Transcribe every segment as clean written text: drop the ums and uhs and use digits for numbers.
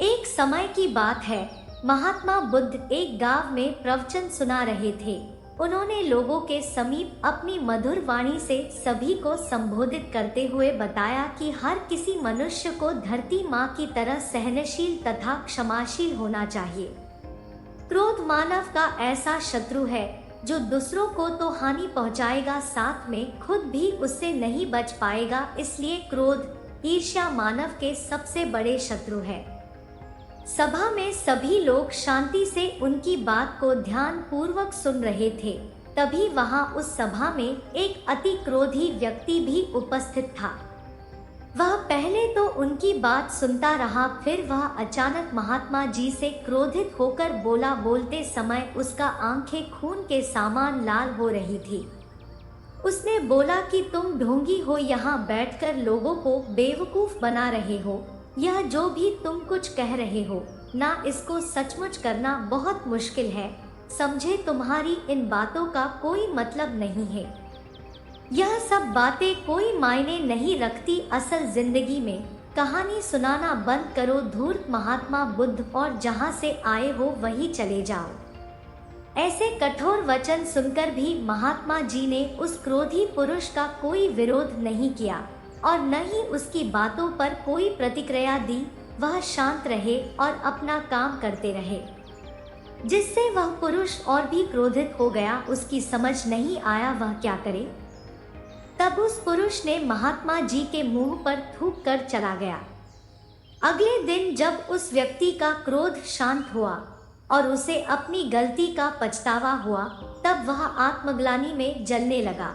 एक समय की बात है, महात्मा बुद्ध एक गांव में प्रवचन सुना रहे थे। उन्होंने लोगों के समीप अपनी मधुर वाणी से सभी को संबोधित करते हुए बताया कि हर किसी मनुष्य को धरती माँ की तरह सहनशील तथा क्षमाशील होना चाहिए। क्रोध मानव का ऐसा शत्रु है जो दूसरों को तो हानि पहुंचाएगा, साथ में खुद भी उससे नहीं बच पाएगा। इसलिए क्रोध, ईर्ष्या मानव के सबसे बड़े शत्रु है। सभा में सभी लोग शांति से उनकी बात को ध्यान पूर्वक सुन रहे थे। तभी वहां उस सभा में एक अति क्रोधी व्यक्ति भी उपस्थित था। वह पहले तो उनकी बात सुनता रहा, फिर वह अचानक महात्मा जी से क्रोधित होकर बोला। बोलते समय उसका आंखें खून के समान लाल हो रही थी। उसने बोला कि तुम ढोंगी हो, यहाँ बैठकर लोगों को बेवकूफ बना रहे हो। यह जो भी तुम कुछ कह रहे हो ना, इसको सचमुच करना बहुत मुश्किल है। समझे, तुम्हारी इन बातों का कोई मतलब नहीं है। यह सब बातें कोई मायने नहीं रखती असल जिंदगी में। कहानी सुनाना बंद करो, धूर्त महात्मा बुद्ध, और जहाँ से आए हो वहीं चले जाओ। ऐसे कठोर वचन सुनकर भी महात्मा जी ने उस क्रोधी पुरुष का कोई विरोध नहीं किया और न ही उसकी बातों पर कोई प्रतिक्रिया दी। वह शांत रहे और अपना काम करते रहे, जिससे वह पुरुष और भी क्रोधित हो गया। उसकी समझ नहीं आया वह क्या करे। तब उस पुरुष ने महात्मा जी के मुंह पर थूक कर चला गया। अगले दिन जब उस व्यक्ति का क्रोध शांत हुआ और उसे अपनी गलती का पछतावा हुआ, तब वह आत्मग्लानि में जलने लगा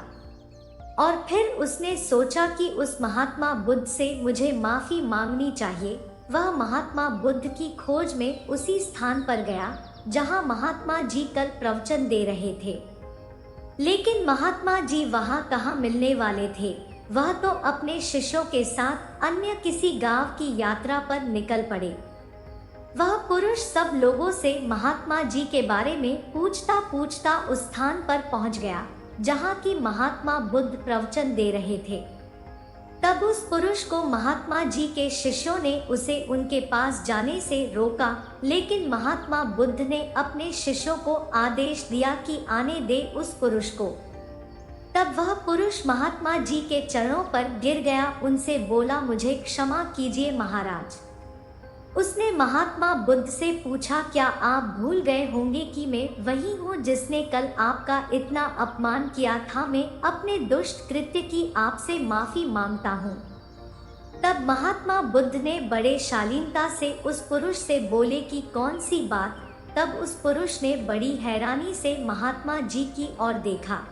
और फिर उसने सोचा कि उस महात्मा बुद्ध से मुझे माफी मांगनी चाहिए। वह महात्मा बुद्ध की खोज में उसी स्थान पर गया जहां महात्मा जी कल प्रवचन दे रहे थे, लेकिन महात्मा जी वहां कहाँ मिलने वाले थे। वह तो अपने शिष्यों के साथ अन्य किसी गांव की यात्रा पर निकल पड़े। वह पुरुष सब लोगों से महात्मा जी के बारे में पूछता पूछता उस स्थान पर पहुंच गया जहाँ की महात्मा बुद्ध प्रवचन दे रहे थे। तब उस पुरुष को महात्मा जी के शिष्यों ने उसे उनके पास जाने से रोका, लेकिन महात्मा बुद्ध ने अपने शिष्यों को आदेश दिया कि आने दे उस पुरुष को। तब वह पुरुष महात्मा जी के चरणों पर गिर गया, उनसे बोला, मुझे क्षमा कीजिए महाराज। उसने महात्मा बुद्ध से पूछा, क्या आप भूल गए होंगे कि मैं वही हूँ जिसने कल आपका इतना अपमान किया था। मैं अपने दुष्ट कृत्य की आपसे माफी मांगता हूँ। तब महात्मा बुद्ध ने बड़े शालीनता से उस पुरुष से बोले कि कौन सी बात। तब उस पुरुष ने बड़ी हैरानी से महात्मा जी की ओर देखा।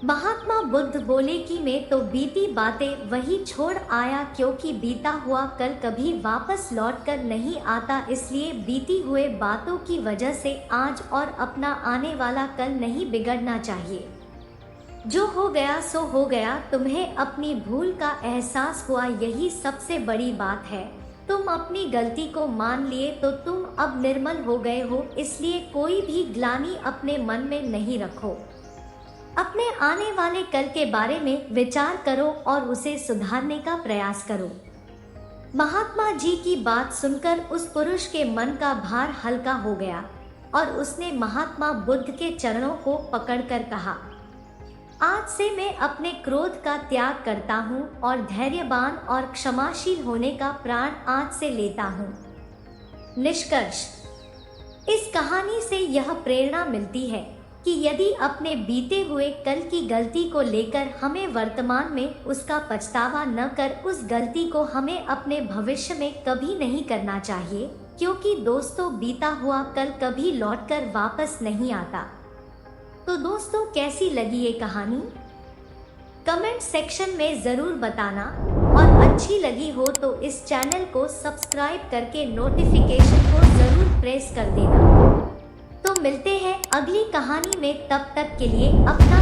महात्मा बुद्ध बोले कि मैं तो बीती बातें वही छोड़ आया, क्योंकि बीता हुआ कल कभी वापस लौट कर नहीं आता। इसलिए बीती हुए बातों की वजह से आज और अपना आने वाला कल नहीं बिगड़ना चाहिए। जो हो गया सो हो गया। तुम्हें अपनी भूल का एहसास हुआ, यही सबसे बड़ी बात है। तुम अपनी गलती को मान लिए तो तुम अब निर्मल हो गए हो। इसलिए कोई भी ग्लानि अपने मन में नहीं रखो। अपने आने वाले कल के बारे में विचार करो और उसे सुधारने का प्रयास करो। महात्मा जी की बात सुनकर उस पुरुष के मन का भार हल्का हो गया और उसने महात्मा बुद्ध के चरणों को पकड़कर कहा, आज से मैं अपने क्रोध का त्याग करता हूँ और धैर्यवान और क्षमाशील होने का प्रण आज से लेता हूँ। निष्कर्ष, इस कहानी से यह प्रेरणा मिलती है कि यदि अपने बीते हुए कल की गलती को लेकर हमें वर्तमान में उसका पछतावा न कर, उस गलती को हमें अपने भविष्य में कभी नहीं करना चाहिए, क्योंकि दोस्तों बीता हुआ कल कभी लौटकर वापस नहीं आता। तो दोस्तों, कैसी लगी ये कहानी? कमेंट सेक्शन में जरूर बताना, और अच्छी लगी हो तो इस चैनल को सब्सक्राइब करके नोटिफिकेशन को जरूर प्रेस कर देना। तो मिलते हैं अगली कहानी में, तब तक के लिए अपना